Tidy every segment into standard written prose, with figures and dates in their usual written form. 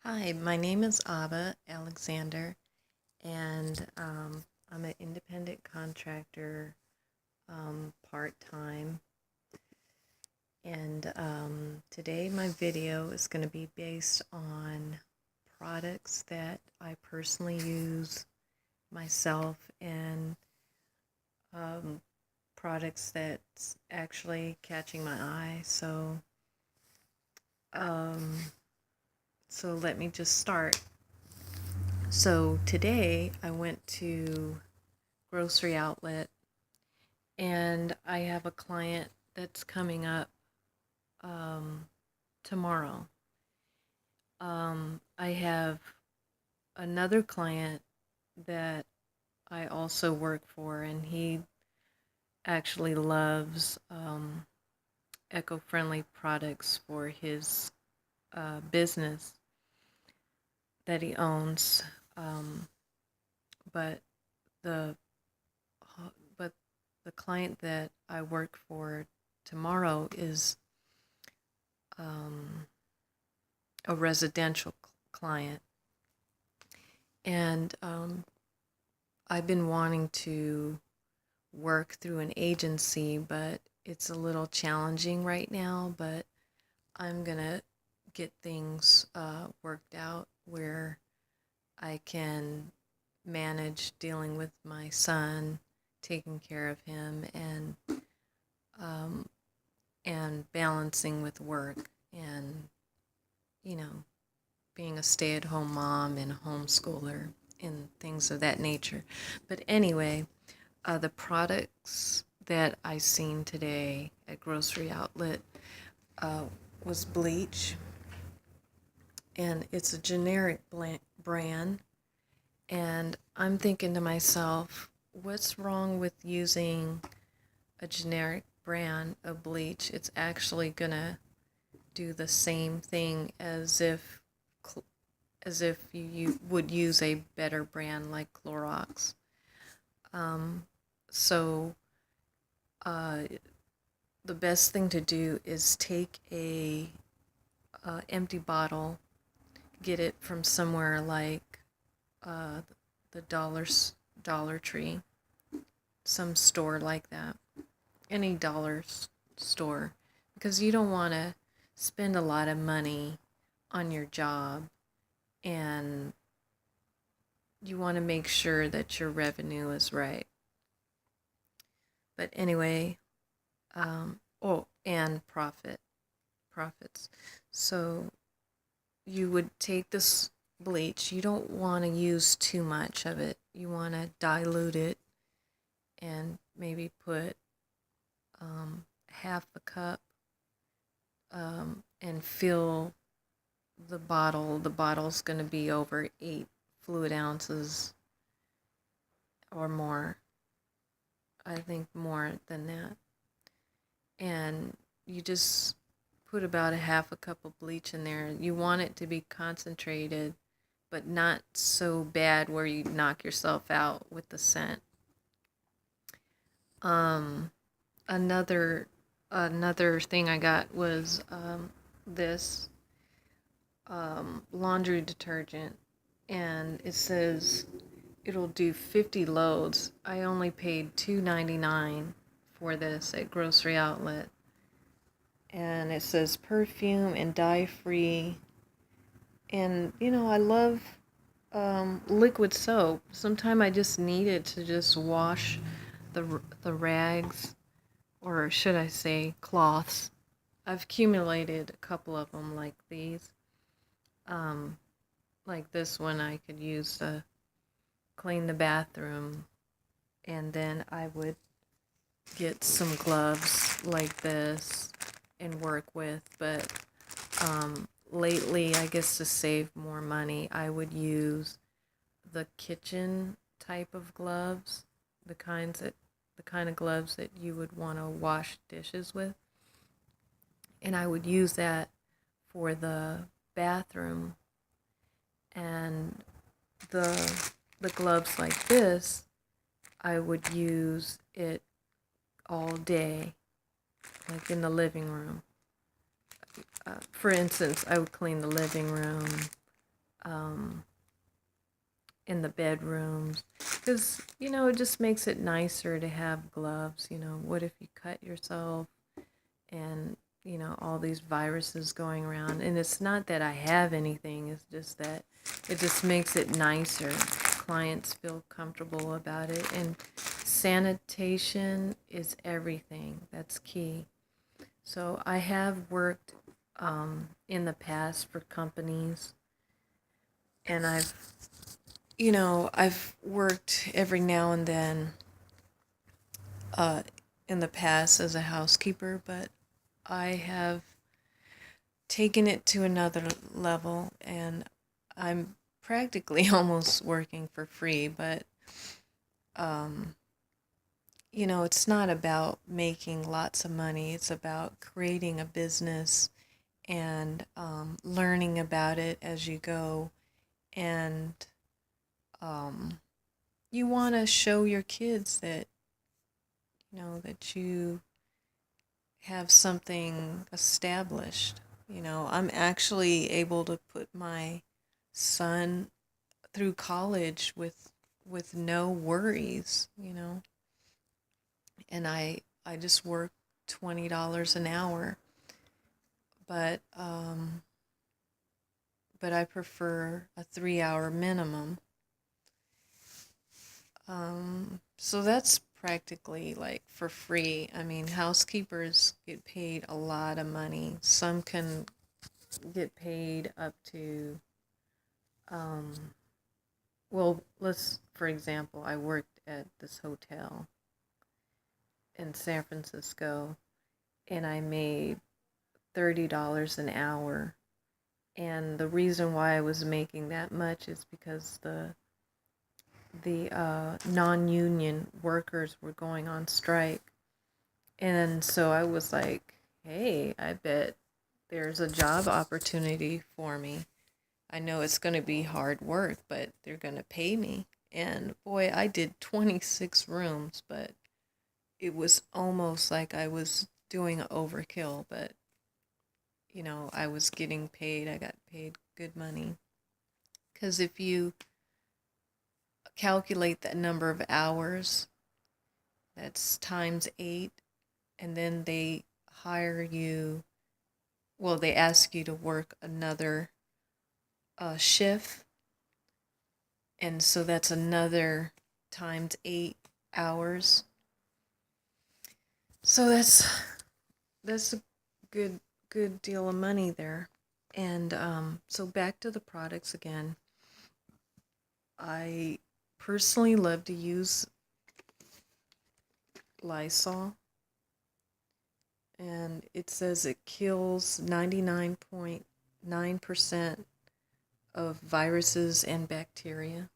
Hi, my name is Abba Alexander, and I'm an independent contractor, part-time. And today my video is going to be based on products that I personally use myself and um, products that's actually catching my eye. Um, so let me just start. So today I went to grocery outlet and I have a client that's coming up tomorrow. I have another client that I also work for, and he actually loves eco-friendly products for his business that he owns. Um, but the but the client that I work for tomorrow is um, a residential client, and I've been wanting to work through an agency, but it's a little challenging right now. But I'm gonna get things worked out where I can manage dealing with my son, taking care of him, um, and balancing with work and you know being a stay-at-home mom and a homeschooler and things of that nature. But anyway, the products that I seen today at grocery outlet uh, was bleach, and it's a generic brand. And I'm thinking to myself, what's wrong with using a generic brand of bleach? It's actually gonna do the same thing as if you would use a better brand like Clorox. So the best thing to do is take a empty bottle, get it from somewhere like uh, the Dollar Tree, some store like that, any store, because you don't want to spend a lot of money on your job, and you want to make sure that your revenue is right. But anyway, and profits. So you would take this bleach. You don't want to use too much of it. You want to dilute it and maybe put half a cup and fill the bottle. The bottle's going to be over 8 fluid ounces or more. I think more than that. And you just put about a half a cup of bleach in there. You want it to be concentrated, but not so bad where you knock yourself out with the scent. Um, another thing I got was this laundry detergent, and it says it'll do 50 loads. I only paid $2.99 for this at grocery outlet, and it says perfume and dye free. And I love liquid soap. Sometimes I just need it to just wash the rags, or should I say cloths. I've accumulated a couple of them like these. Like this one I could use to clean the bathroom, and then I would get some gloves like this and work with. But lately, I guess to save more money, I would use the kitchen type of gloves, the kind of gloves that you would want to wash dishes with, and I would use that for the bathroom. And the gloves like this, I would use it all day, like in the living room. For instance, I would clean the living room, um, in the bedrooms, because it just makes it nicer to have gloves. What if you cut yourself and all these viruses going around? And it's not that I have anything, it's just that it just makes it nicer. Clients feel comfortable about it, and sanitation is everything. That's key. So I have worked in the past for companies, and I've worked every now and then uh, in the past as a housekeeper, but I have taken it to another level, and I'm practically almost working for free. But um, it's not about making lots of money. It's about creating a business and learning about it as you go. And you want to show your kids that that you have something established. I'm actually able to put my son through college with no worries, and I just work $20 an hour, but I prefer a 3 hour minimum. So that's practically like for free. I mean, housekeepers get paid a lot of money. Some can get paid up to, well, for example, I worked at this hotel in San Francisco, and I made $30 an hour. And the reason why I was making that much is because the non-union workers were going on strike. And so I was like, hey, I bet there's a job opportunity for me. I know it's going to be hard work, but they're going to pay me. And boy, I did 26 rooms, but it was almost like I was doing overkill. But, I was getting paid. I got paid good money. Because if you calculate that number of hours, that's times 8, and then they hire you. Well, they ask you to work another shift, and so that's another times 8 hours. So that's a good deal of money there. And so back to the products again. I personally love to use Lysol, and it says it kills 99.9% of viruses and bacteria.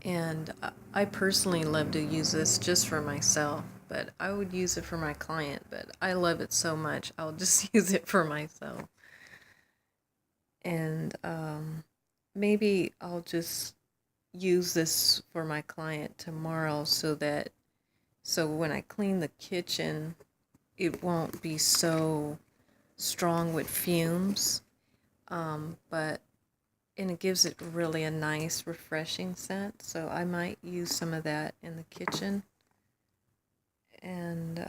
And I personally love to use this just for myself, but I would use it for my client, but I love it so much, I'll just use it for myself. And maybe I'll just use this for my client tomorrow so when I clean the kitchen, it won't be so strong with fumes. And it gives it really a nice, refreshing scent. So I might use some of that in the kitchen. And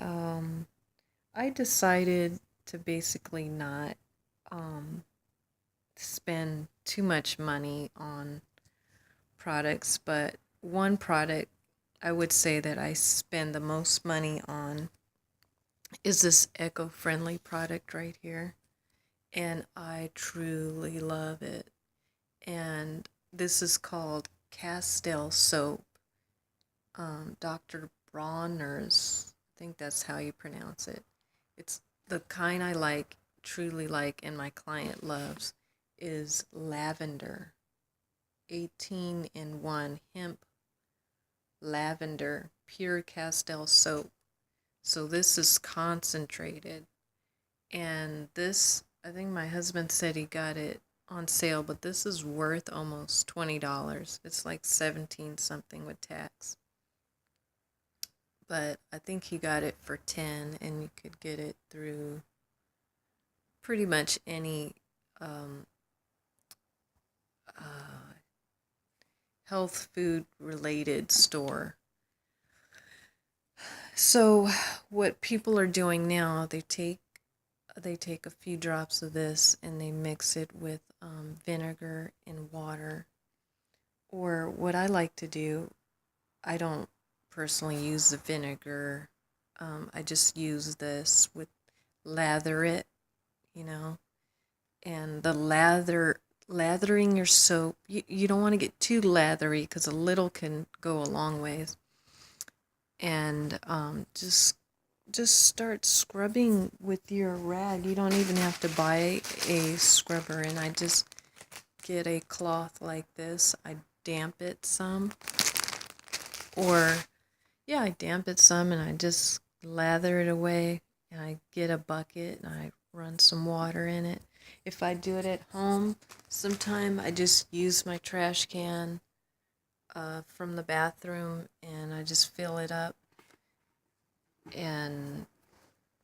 I decided to basically not spend too much money on products, but one product I would say that I spend the most money on is this eco-friendly product right here. And I truly love it. And this is called Castile soap. Dr. Bronner's, I think that's how you pronounce it. It's the kind I like, truly like, and my client loves, is lavender. 18 in 1 hemp lavender pure Castile soap. So this is concentrated. And this, I think my husband said he got it on sale, but this is worth almost $20. It's like 17 something with tax. But I think he got it for 10, and you could get it through pretty much any health food related store. So what people are doing now, they take a few drops of this and they mix it with vinegar and water. Or what I like to do, I don't personally use the vinegar. I just use this with lather it, you know, and the lathering your soap. You don't want to get too lathery because a little can go a long ways. And just start scrubbing with your rag. You don't even have to buy a scrubber, and I just get a cloth like this. I damp it some, or yeah, I damp it some and I just lather it away, and I get a bucket and I run some water in it. If I do it at home, sometime I just use my trash can from the bathroom and I just fill it up and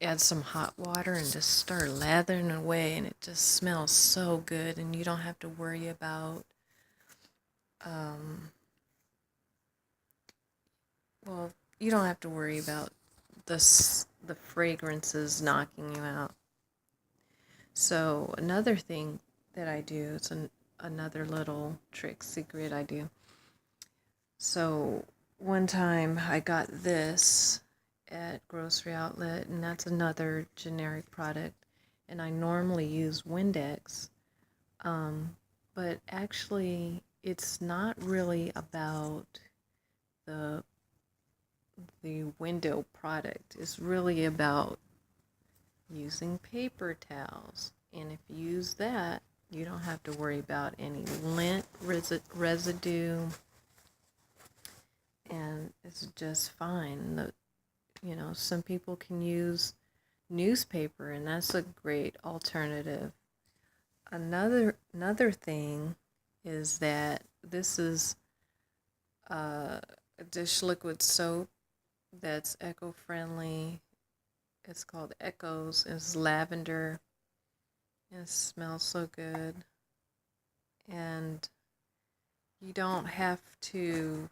add some hot water and just start lathering away, and it just smells so good, and you don't have to worry about um, well, you don't have to worry about the fragrances knocking you out. So another thing that I do, it's another little trick secret I do. So one time I got this at grocery outlet, and that's another generic product, and I normally use Windex, but actually it's not really about the window product. It's really about using paper towels, and if you use that, you don't have to worry about any lint residue, and it's just fine. Some people can use newspaper, and that's a great alternative. Another thing is that this is a dish liquid soap that's eco-friendly. It's called Echoes. It's lavender. It smells so good. And you don't have to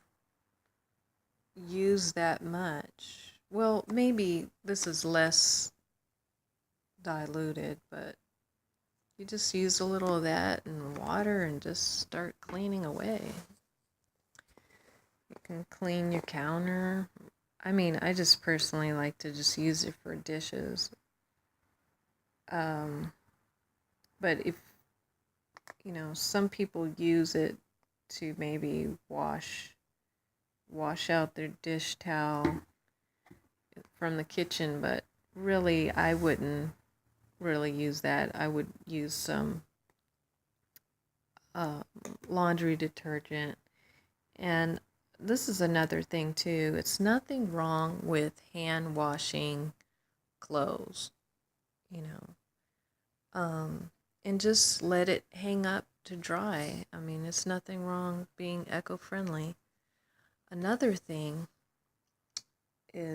use that much. Well, maybe this is less diluted, but you just use a little of that and water and just start cleaning away. You can clean your counter. I mean, I just personally like to just use it for dishes. But if, some people use it to maybe wash out their dish towel from the kitchen, but really I wouldn't really use that. I would use some laundry detergent. And this is another thing too. It's nothing wrong with hand washing clothes, you know, and just let it hang up to dry. I mean, it's nothing wrong being eco-friendly. Another thing is